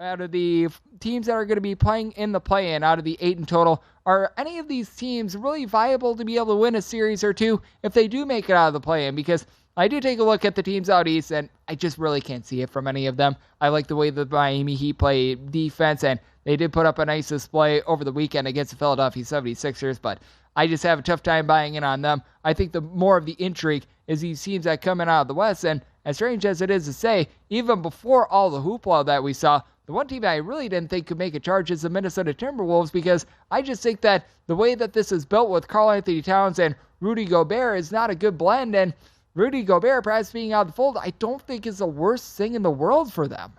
out of the teams that are going to be playing in the play-in, out of the 8 in total, are any of these teams really viable to be able to win a series or two if they do make it out of the play-in? Because I do take a look at the teams out east, and I just really can't see it from any of them. I like the way the Miami Heat play defense, and they did put up a nice display over the weekend against the Philadelphia 76ers, but I just have a tough time buying in on them. I think the more of the intrigue is these teams that come in out of the West, and as strange as it is to say, even before all the hoopla that we saw, the one team that I really didn't think could make a charge is the Minnesota Timberwolves, because I just think that the way that this is built with Karl Anthony Towns and Rudy Gobert is not a good blend, and Rudy Gobert perhaps being out of the fold, I don't think is the worst thing in the world for them.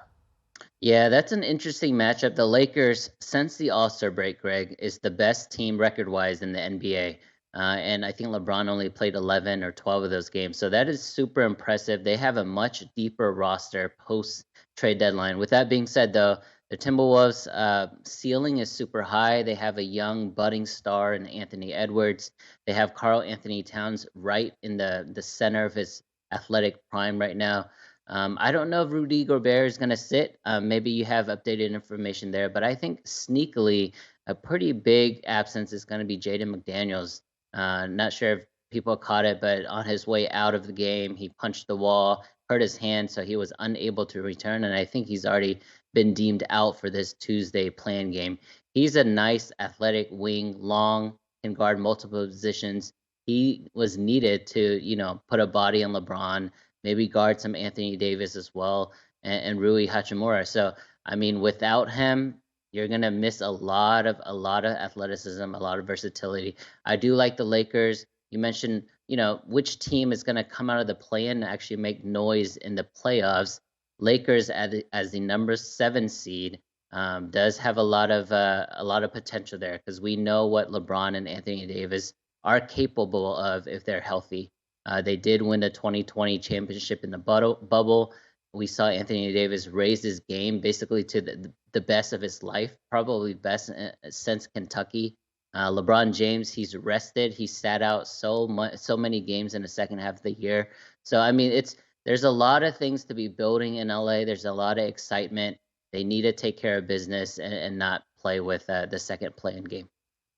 Yeah, that's an interesting matchup. The Lakers, since the All-Star break, Greg, is the best team record-wise in the NBA. And I think LeBron only played 11 or 12 of those games. So that is super impressive. They have a much deeper roster post-trade deadline. With that being said, though, the Timberwolves' ceiling is super high. They have a young budding star in Anthony Edwards. They have Karl Anthony Towns right in the center of his athletic prime right now. I don't know if Rudy Gobert is going to sit. Maybe you have updated information there, but I think sneakily a pretty big absence is going to be Jaden McDaniels. Not sure if people caught it, but on his way out of the game, he punched the wall, hurt his hand, so he was unable to return. And I think he's already been deemed out for this Tuesday play-in game. He's a nice athletic wing, long, can guard multiple positions. He was needed to, put a body on LeBron, maybe guard some Anthony Davis as well, and Rui Hachimura. So, I mean, without him, you're gonna miss a lot of athleticism, a lot of versatility. I do like the Lakers. You mentioned, which team is gonna come out of the play-in and actually make noise in the playoffs. Lakers as the number 7 seed does have a lot of potential there, because we know what LeBron and Anthony Davis are capable of if they're healthy. They did win the 2020 championship in the bubble. We saw Anthony Davis raise his game basically to the best of his life, probably best since Kentucky. LeBron James, he's rested. He sat out so many games in the second half of the year. So I mean, there's a lot of things to be building in LA. There's a lot of excitement. They need to take care of business and not play with the second play-in game.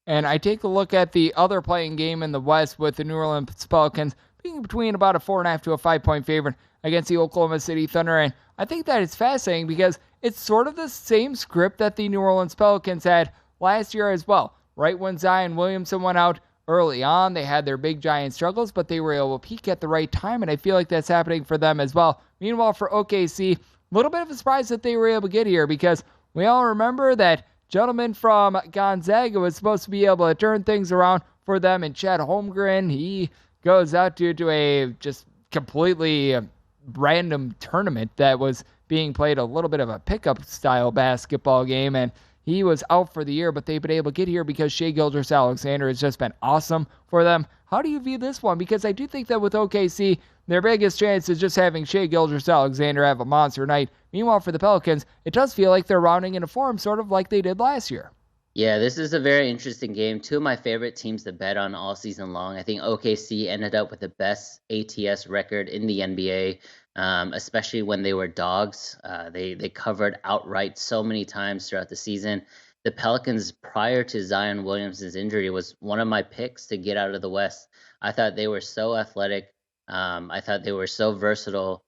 And I take a look at the other playing game in the West with the New Orleans Pelicans being between about a 4.5 to a 5-point favorite against the Oklahoma City Thunder. And I think that it's fascinating because it's sort of the same script that the New Orleans Pelicans had last year as well. Right when Zion Williamson went out early on, they had their big giant struggles, but they were able to peak at the right time, and I feel like that's happening for them as well. Meanwhile, for OKC, a little bit of a surprise that they were able to get here, because we all remember that gentleman from Gonzaga was supposed to be able to turn things around for them, and Chad Holmgren, he goes out to a just completely random tournament that was being played, a little bit of a pickup style basketball game, and he was out for the year, but they've been able to get here because Shai Gilgeous-Alexander has just been awesome for them. How do you view this one? Because I do think that with OKC, their biggest chance is just having Shai Gilgeous-Alexander have a monster night. Meanwhile, for the Pelicans, it does feel like they're rounding into form, sort of like they did last year. Yeah, this is a very interesting game. Two of my favorite teams to bet on all season long. I think OKC ended up with the best ATS record in the NBA, especially when they were dogs. They covered outright so many times throughout the season. The Pelicans, prior to Zion Williamson's injury, was one of my picks to get out of the West. I thought they were so athletic. I thought they were so versatile.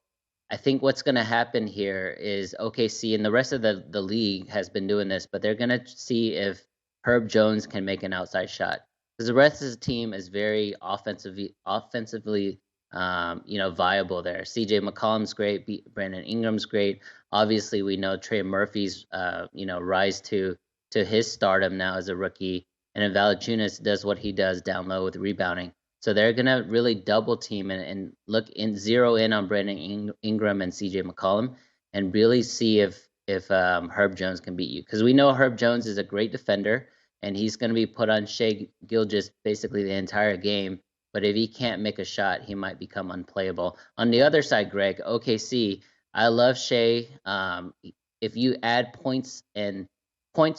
I think what's going to happen here is OKC and the rest of the league has been doing this, but they're going to see if Herb Jones can make an outside shot, because the rest of the team is very offensively, viable there. CJ McCollum's great, Brandon Ingram's great. Obviously, we know Trey Murphy's, rise to his stardom now as a rookie, and then Valanciunas does what he does down low with rebounding. So they're gonna really double team and zero in on Brandon Ingram and CJ McCollum, and really see if Herb Jones can beat you, because we know Herb Jones is a great defender and he's gonna be put on Shai Gilgeous basically the entire game. But if he can't make a shot, he might become unplayable. On the other side, Greg, OKC, I love Shai. If you add points,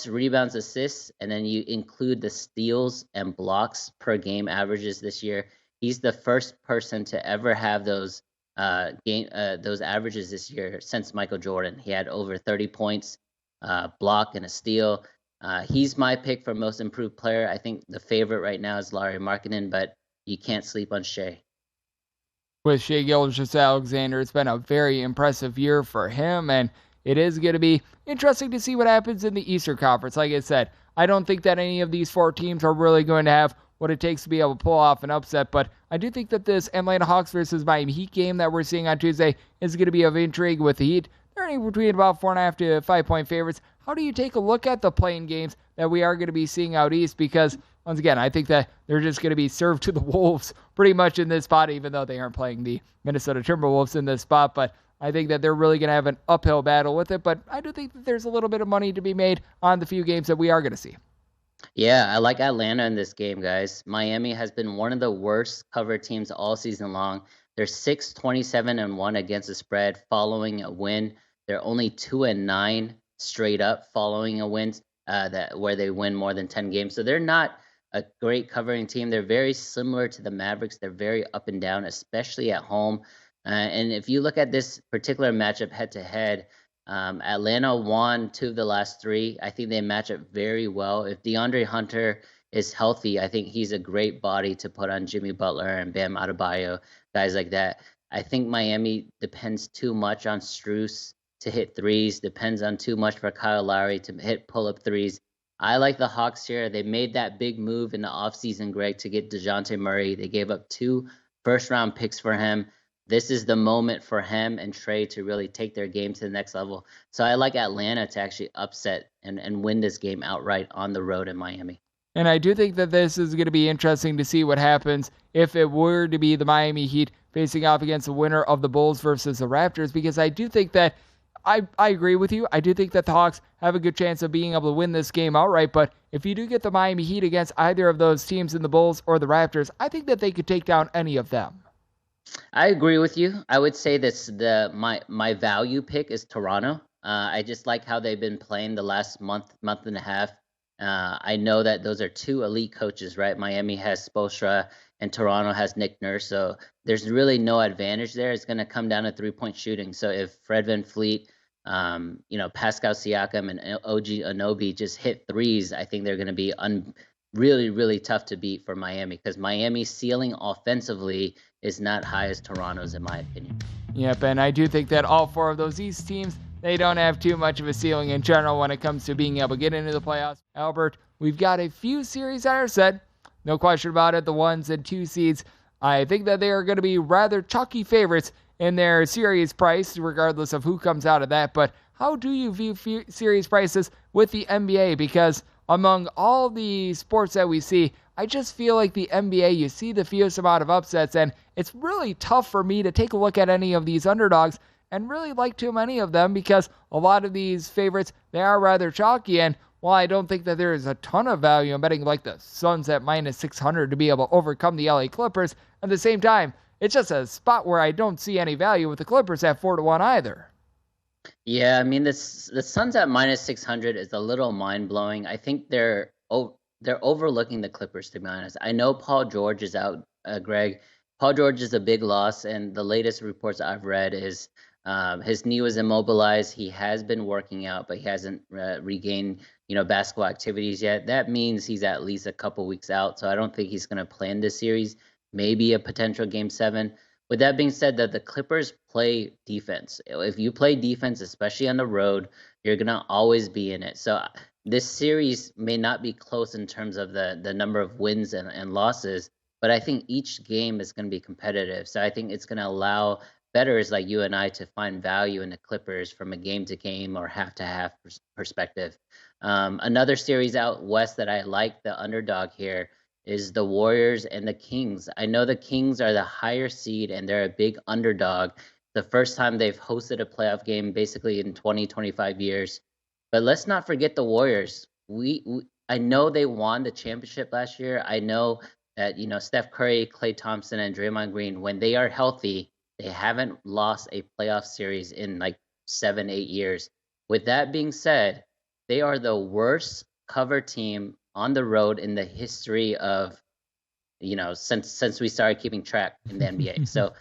rebounds, assists, and then you include the steals and blocks per game averages this year, he's the first person to ever have those averages this year since Michael Jordan. He had over 30 points block, and a steal. He's my pick for most improved player. I think the favorite right now is Larry Markkinen, but you can't sleep on Shea. With Shea Gilgeous-Alexander, it's been a very impressive year for him, and it is going to be interesting to see what happens in the Eastern Conference. Like I said, I don't think that any of these 4 teams are really going to have what it takes to be able to pull off an upset, but I do think that this Atlanta Hawks versus Miami Heat game that we're seeing on Tuesday is going to be of intrigue with the Heat. They're anywhere between about 4.5 to 5-point favorites. How do you take a look at the playing games that we are going to be seeing out east? Because once again, I think that they're just going to be served to the Wolves pretty much in this spot, even though they aren't playing the Minnesota Timberwolves in this spot. But I think that they're really going to have an uphill battle with it. But I do think that there's a little bit of money to be made on the few games that we are going to see. Yeah, I like Atlanta in this game, guys. Miami has been one of the worst cover teams all season long. They're 6-27-1 against the spread following a win. They're only 2-9 straight up following a win that where they win more than 10 games. So they're not a great covering team. They're very similar to the Mavericks. They're very up and down, especially at home. And if you look at this particular matchup head to head, Atlanta won 2 of the last 3. I think they match up very well. If DeAndre Hunter is healthy, I think he's a great body to put on Jimmy Butler and Bam Adebayo, guys like that. I think Miami depends too much on Strus to hit threes, depends on too much for Kyle Lowry to hit pull-up threes. I like the Hawks here. They made that big move in the offseason, Greg, to get DeJounte Murray. They gave up 2 first-round picks for him. This is the moment for him and Trey to really take their game to the next level. So I like Atlanta to actually upset and win this game outright on the road in Miami. And I do think that this is going to be interesting to see what happens if it were to be the Miami Heat facing off against the winner of the Bulls versus the Raptors, because I do think that I agree with you. I do think that the Hawks have a good chance of being able to win this game outright, but if you do get the Miami Heat against either of those teams in the Bulls or the Raptors, I think that they could take down any of them. I agree with you. I would say my value pick is Toronto. I just like how they've been playing the last month and a half. I know that those are 2 elite coaches, right? Miami has Spoelstra and Toronto has Nick Nurse, so there's really no advantage there. It's going to come down to 3-point shooting. So if Fred VanVleet, Pascal Siakam and OG Anunoby just hit threes, I think they're going to be really, really tough to beat for Miami, because Miami's ceiling offensively is not high as Toronto's, in my opinion. Yep, and I do think that all 4 of those East teams, they don't have too much of a ceiling in general when it comes to being able to get into the playoffs. Albert, we've got a few series that are set. No question about it. The 1 and 2 seeds, I think that they are going to be rather chalky favorites in their series price, regardless of who comes out of that. But how do you view series prices with the NBA? Because among all the sports that we see, I just feel like the NBA, you see the fewest amount of upsets, and it's really tough for me to take a look at any of these underdogs and really like too many of them, because a lot of these favorites, they are rather chalky. And while I don't think that there is a ton of value in betting like the Suns at minus 600 to be able to overcome the LA Clippers, at the same time, it's just a spot where I don't see any value with the Clippers at 4-1 either. Yeah, I mean, the Suns at minus 600 is a little mind-blowing. I think they're overlooking the Clippers, to be honest. I know Paul George is out, Greg. Paul George is a big loss, and the latest reports I've read is his knee was immobilized. He has been working out, but he hasn't regained, basketball activities yet. That means he's at least a couple weeks out. So I don't think he's going to play in this series. Maybe a potential Game 7. With that being said, that the Clippers play defense. If you play defense, especially on the road, you're going to always be in it. So this series may not be close in terms of the number of wins and losses, but I think each game is going to be competitive. So I think it's going to allow bettors like you and I to find value in the Clippers from a game-to-game or half-to-half perspective. Another series out west that I like, the underdog here, is the Warriors and the Kings. I know the Kings are the higher seed and they're a big underdog. The first time they've hosted a playoff game basically in 20, 25 years. But let's not forget the Warriors. I know they won the championship last year. I know that, Steph Curry, Klay Thompson, and Draymond Green, when they are healthy, they haven't lost a playoff series in like 7-8 years. With that being said, they are the worst cover team on the road in the history of, since we started keeping track in the NBA. So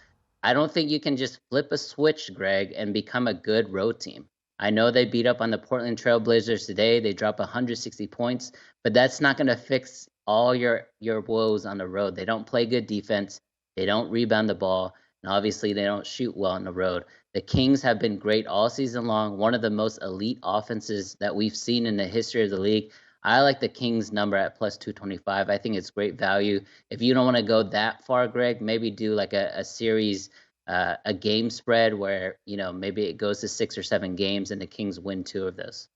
I don't think you can just flip a switch, Greg, and become a good road team. I know they beat up on the Portland Trail Blazers today. They dropped 160 points, but that's not going to fix all your woes on the road. They don't play good defense. They don't rebound the ball, and obviously they don't shoot well on the road. The Kings have been great all season long, one of the most elite offenses that we've seen in the history of the league. I like the Kings number at plus 225. I think it's great value. If you don't want to go that far, Greg, maybe do like a series, a game spread where, maybe it goes to 6 or 7 games and the Kings win 2 of those.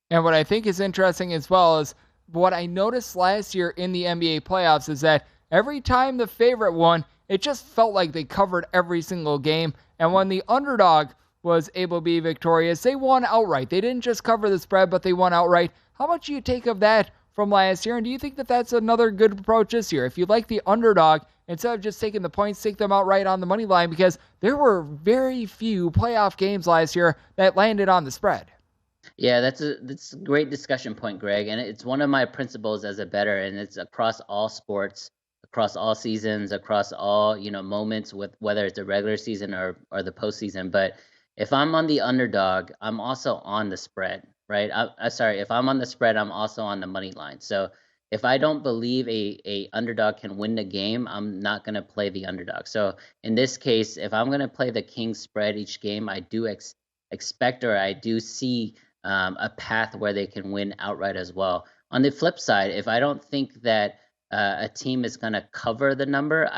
And what I think is interesting as well is what I noticed last year in the NBA playoffs is that every time the favorite won, it just felt like they covered every single game. And when the underdog was able to be victorious, they won outright. They didn't just cover the spread, but they won outright. How much do you take of that from last year? And do you think that that's another good approach this year? If you like the underdog, instead of just taking the points, take them outright on the money line, because there were very few playoff games last year that landed on the spread. Yeah, that's a great discussion point, Greg, and it's one of my principles as a bettor, and it's across all sports, across all seasons, across all moments, with whether it's a regular season or the postseason. But if I'm on the underdog, I'm also on the spread, right? Sorry, if I'm on the spread, I'm also on the money line. So if I don't believe a underdog can win the game, I'm not going to play the underdog. So in this case, if I'm going to play the Kings spread each game, I do expect, or I do see a path where they can win outright as well. On the flip side, if I don't think that a team is going to cover the number,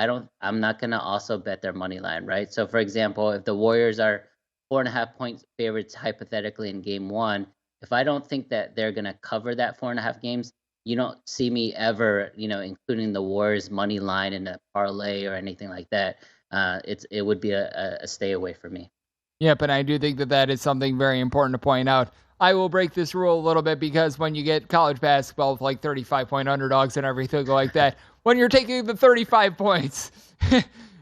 I'm not going to also bet their money line, right? So, for example, if the Warriors are 4.5 point favorites hypothetically in game one, if I don't think that they're going to cover that 4.5 games, you don't see me ever, including the Warriors money line in a parlay or anything like that. It would be a stay away for me. Yep, and I do think that that is something very important to point out. I will break this rule a little bit because when you get college basketball with like 35-point underdogs and everything like that, when you're taking the 35 points,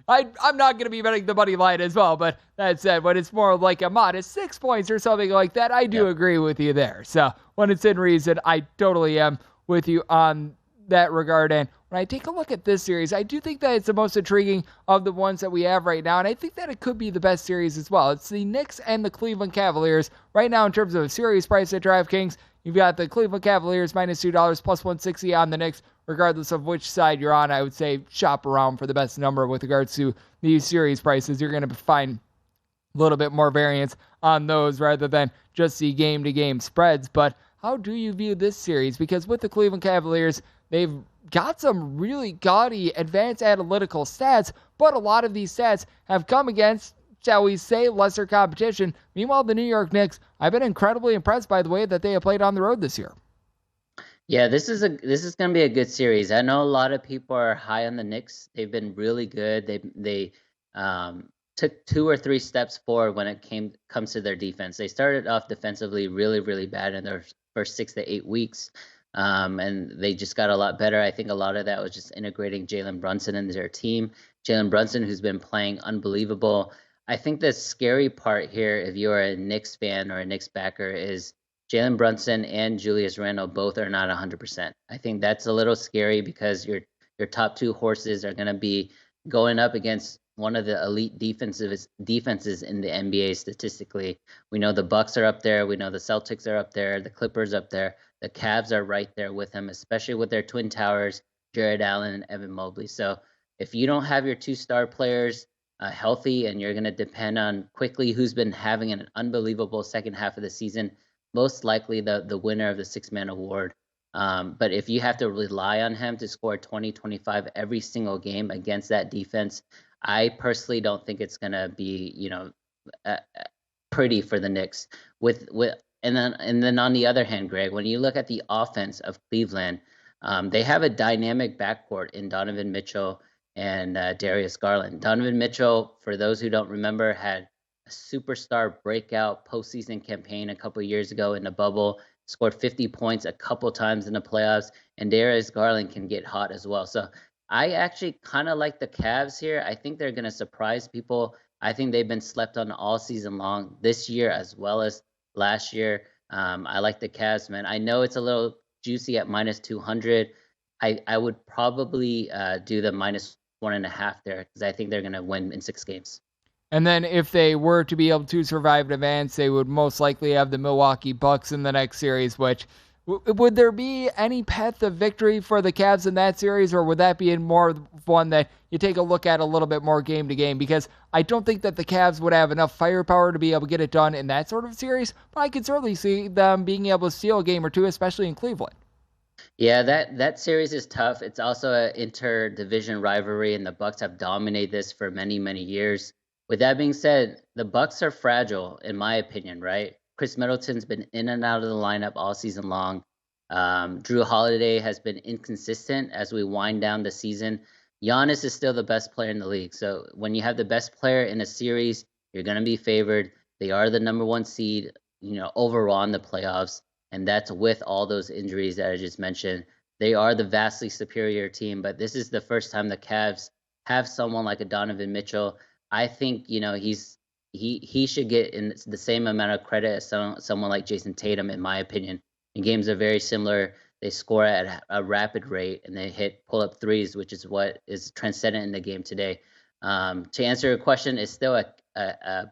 I'm not going to be betting the money line as well. But that said, when it's more like a modest 6 points or something like that, I do agree with you there. So when it's in reason, I totally am with you on that regard. And when I take a look at this series, I do think that it's the most intriguing of the ones that we have right now, and I think that it could be the best series as well. It's the Knicks and the Cleveland Cavaliers. Right now, in terms of a series price at DraftKings, you've got the Cleveland Cavaliers -$2, plus 160 on the Knicks. Regardless of which side you're on, I would say shop around for the best number with regards to these series prices. You're going to find a little bit more variance on those rather than just the game-to-game spreads. But how do you view this series? Because with the Cleveland Cavaliers, they've got some really gaudy advanced analytical stats, but a lot of these stats have come against, shall we say, lesser competition. Meanwhile, the New York Knicks, I've been incredibly impressed by the way that they have played on the road this year. Yeah, this is going to be a good series. I know a lot of people are high on the Knicks. They've been really good. They took 2 or 3 steps forward when it comes to their defense. They started off defensively really, really bad in their first 6 to 8 weeks. And they just got a lot better. I think a lot of that was just integrating Jalen Brunson into their team. Jalen Brunson, who's been playing unbelievable. I think the scary part here, if you're a Knicks fan or a Knicks backer, is Jalen Brunson and Julius Randle both are not 100%. I think that's a little scary because your top 2 horses are going to be going up against one of the elite defenses in the NBA statistically. We know the Bucks are up there. We know the Celtics are up there. The Clippers up there. The Cavs are right there with them, especially with their twin towers, Jared Allen and Evan Mobley. So if you don't have your 2 star players healthy and you're going to depend on quickly, who's been having an unbelievable second half of the season, most likely the winner of the 6-man award. But if you have to rely on him to score 20, 25 every single game against that defense, I personally don't think it's going to be, pretty for the Knicks. And then on the other hand, Greg, when you look at the offense of Cleveland, they have a dynamic backcourt in Donovan Mitchell and Darius Garland. Donovan Mitchell, for those who don't remember, had a superstar breakout postseason campaign a couple of years ago in the bubble, scored 50 points a couple times in the playoffs, and Darius Garland can get hot as well. So I actually kind of like the Cavs here. I think they're going to surprise people. I think they've been slept on all season long this year as well as last year. I like the Cavs, man. I know it's a little juicy at -200. I would probably do the -1.5 there because I think they're going to win in 6 games. And then if they were to be able to survive and advance, they would most likely have the Milwaukee Bucks in the next series, which would there be any path of victory for the Cavs in that series, or would that be in more one that you take a look at a little bit more game to game? Because I don't think that the Cavs would have enough firepower to be able to get it done in that sort of series, but I could certainly see them being able to steal a game or two, especially in Cleveland. Yeah, that series is tough. It's also an interdivision rivalry, and the Bucks have dominated this for many, many years. With that being said, the Bucks are fragile, in my opinion, right? Chris Middleton's been in and out of the lineup all season long. Drew Holiday has been inconsistent as we wind down the season. Giannis is still the best player in the league. So when you have the best player in a series, you're going to be favored. They are the number one seed, overall in the playoffs, and that's with all those injuries that I just mentioned. They are the vastly superior team, but this is the first time the Cavs have someone like a Donovan Mitchell. I think he should get in the same amount of credit as someone like Jason Tatum, in my opinion. And games are very similar. They score at a rapid rate and they hit pull-up threes, which is what is transcendent in the game today. To answer your question, it's still a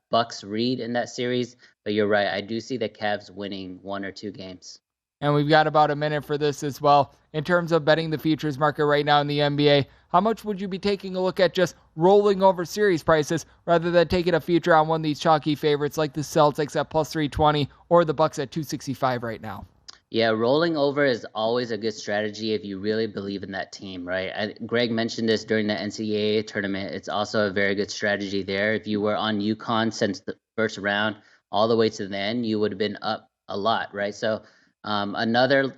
Bucks read in that series, but you're right. I do see the Cavs winning one or two games. And we've got about a minute for this as well. In terms of betting the futures market right now in the NBA, how much would you be taking a look at just rolling over series prices rather than taking a future on one of these chalky favorites like the Celtics at plus 320 or the Bucks at 265 right now? Yeah, rolling over is always a good strategy if you really believe in that team, right? Greg mentioned this during the NCAA tournament. It's also a very good strategy there. If you were on UConn since the first round all the way to the end, you would have been up a lot, right? So another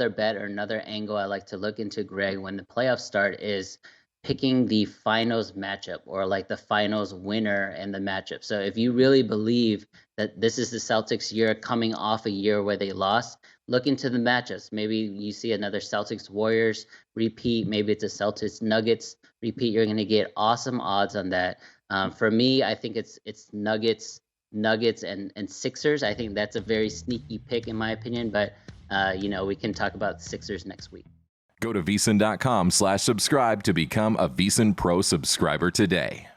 bet or another angle I like to look into, Greg, when the playoffs start is picking the finals matchup or like the finals winner in the matchup. So if you really believe that this is the Celtics year coming off a year where they lost, look into the matchups. Maybe you see another Celtics Warriors repeat. Maybe it's a Celtics Nuggets repeat. You're going to get awesome odds on that. For me, I think it's Nuggets and Sixers. I think that's a very sneaky pick in my opinion, but we can talk about Sixers next week. Go to VSiN.com/subscribe to become a VSiN Pro subscriber today.